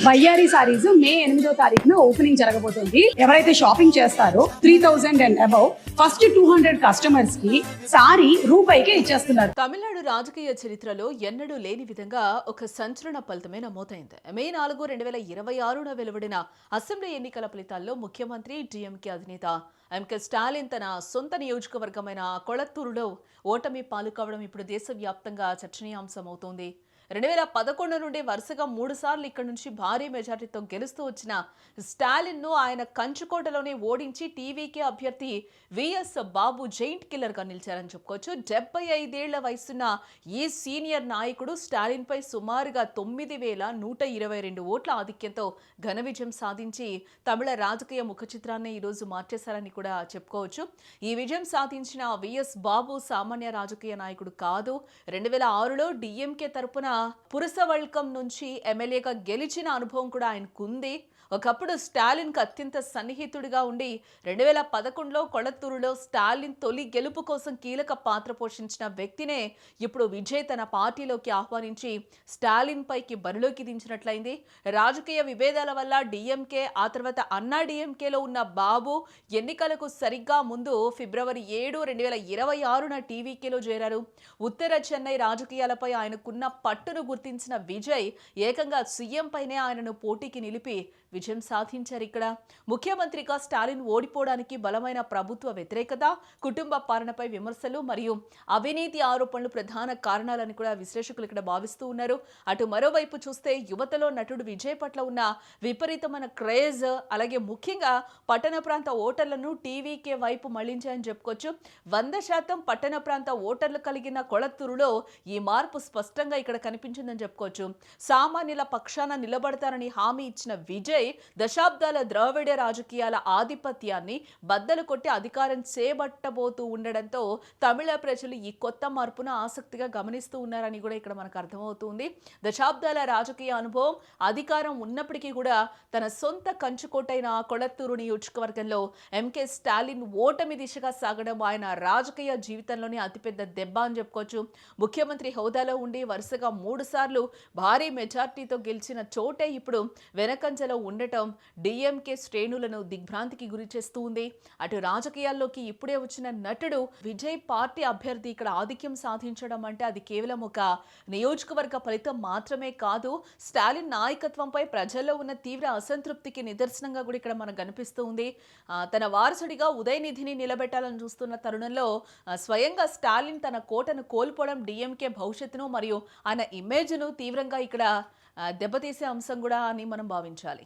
బయ్యారి సారీస్ మే 8వ తారీఖున ఓపెనింగ్ జరగబోతుంది. ఎవరైతే షాపింగ్ చేస్తారో 3000 అండ్ అబౌవ్ ఫస్ట్ 200 కస్టమర్స్ కి సారీ రూపాయికే ఇచ్చేస్తున్నారు. తమిళనాడు రాజకీయ చరిత్రలో ఎన్నడూ లేని విధంగా ఒక సంచలన ఫలితమే నమోదైంది. మే 4, 2026న వెలువడిన అసెంబ్లీ ఎన్నికల ఫలితాల్లో ముఖ్యమంత్రి డిఎంకే అధినేత ఎంకే స్టాలిన్ తన సొంత నియోజకవర్గమైన కొళత్తూరులో ఓటమి పాలు కావడం ఇప్పుడు దేశవ్యాప్తంగా చర్చనీయాంశమవుతోంది. 2011 నుండి వరుసగా 3 సార్లు ఇక్కడి నుంచి భారీ మెజార్టీతో గెలుస్తూ వచ్చిన స్టాలిన్ ను ఆయన కంచుకోటలోనే ఓడించి టీవీకే అభ్యర్థి విఎస్ బాబు జైంట్ కిల్లర్ గా నిలిచారని చెప్పుకోవచ్చు. 75 ఏళ్ల వయసున్న ఈ సీనియర్ నాయకుడు స్టాలిన్ పై సుమారుగా 9122 ఓట్ల ఆధిక్యంతో ఘన విజయం సాధించి తమిళ రాజకీయ ముఖ చిత్రాన్ని ఈ రోజు మార్చేశారని కూడా చెప్పుకోవచ్చు. ఈ విజయం సాధించిన విఎస్ బాబు సామాన్య రాజకీయ నాయకుడు కాదు. 2006లో డిఎంకే తరపున పురసవల్కం నుంచి ఎమ్మెల్యేగా గెలిచిన అనుభవం కూడా ఆయనకుంది. ఒకప్పుడు స్టాలిన్ కు అత్యంత సన్నిహితుడిగా ఉండి 2011లో కొళత్తూరులో స్టాలిన్ తొలి గెలుపు కోసం కీలక పాత్ర పోషించిన వ్యక్తినే ఇప్పుడు విజయ్ తన పార్టీలోకి ఆహ్వానించి స్టాలిన్ పైకి బరిలోకి దించినట్లయింది. రాజకీయ విభేదాల వల్ల డిఎంకే ఆ తర్వాత అన్నా డిఎంకేలో ఉన్న బాబు ఎన్నికలకు సరిగ్గా ముందు ఫిబ్రవరి 7, 2026న టీవీకేలో చేరారు. ఉత్తర చెన్నై రాజకీయాలపై ఆయనకున్న పట్టును గుర్తించిన విజయ్ ఏకంగా సీఎం పైనే ఆయనను పోటీకి నిలిపి విజయం సాధించారు. ఇక్కడ ముఖ్యమంత్రిగా స్టాలిన్ ఓడిపోవడానికి బలమైన ప్రభుత్వ వ్యతిరేకత, కుటుంబ పాలనపై విమర్శలు మరియు అవినీతి ఆరోపణలు ప్రధాన కారణాలని కూడా విశ్లేషకులు ఇక్కడ భావిస్తూ ఉన్నారు. అటు మరోవైపు చూస్తే యువతలో నటుడు విజయ్ పట్ల ఉన్న విపరీతమైన క్రేజ్, అలాగే ముఖ్యంగా పట్టణ ప్రాంత ఓటర్లను టీవీకే వైపు మళ్లించాయని చెప్పుకోవచ్చు. 100% పట్టణ ప్రాంత ఓటర్లు కలిగిన కొళత్తూరులో ఈ మార్పు స్పష్టంగా ఇక్కడ కనిపించిందని చెప్పుకోవచ్చు. సామాన్యుల పక్షాన నిలబడతారని హామీ ఇచ్చిన విజయ్ దశాబ్దాల ద్రవిడ రాజకీయాల ఆధిపత్యాన్ని బద్దలు కొట్టి అధికారం చేపట్టబోతూ ఉండడంతో తమిళ ప్రజలు ఈ కొత్త మార్పును ఆసక్తిగా గమనిస్తూ ఉన్నారని కూడా ఇక్కడ మనకు అర్థమవుతుంది. దశాబ్దాల రాజకీయ అనుభవం, అధికారం ఉన్నప్పటికీ కూడా తన సొంత కంచుకోటైన కొళత్తూరు నియోజకవర్గంలో ఎంకే స్టాలిన్ ఓటమి దిశగా సాగడం ఆయన రాజకీయ జీవితంలోనే అతిపెద్ద దెబ్బ అని చెప్పుకోవచ్చు. ముఖ్యమంత్రి హోదాలో ఉండి వరుసగా 3 సార్లు భారీ మెజార్టీతో గెలిచిన చోటే ఇప్పుడు వెనకంజలో ఉండటం డిఎంకే శ్రేణులను దిగ్భ్రాంతికి గురి చేస్తూ ఉంది. అటు రాజకీయాల్లోకి ఇప్పుడే వచ్చిన నటుడు విజయ్ పార్టీ అభ్యర్థి ఇక్కడ ఆధిక్యం సాధించడం అంటే అది కేవలం ఒక నియోజకవర్గ ఫలితం మాత్రమే కాదు, స్టాలిన్ నాయకత్వంపై ప్రజల్లో ఉన్న తీవ్ర అసంతృప్తికి నిదర్శనంగా కూడా ఇక్కడ మనకు కనిపిస్తూ ఉంది. తన వారసుడిగా ఉదయనిధిని నిలబెట్టాలని చూస్తున్న తరుణంలో స్వయంగా స్టాలిన్ తన కోటను కోల్పోవడం డిఎంకే భవిష్యత్తును మరియు ఆయన ఇమేజ్ను తీవ్రంగా ఇక్కడ దెబ్బతీసే అంశం కూడా అని మనం భావించాలి.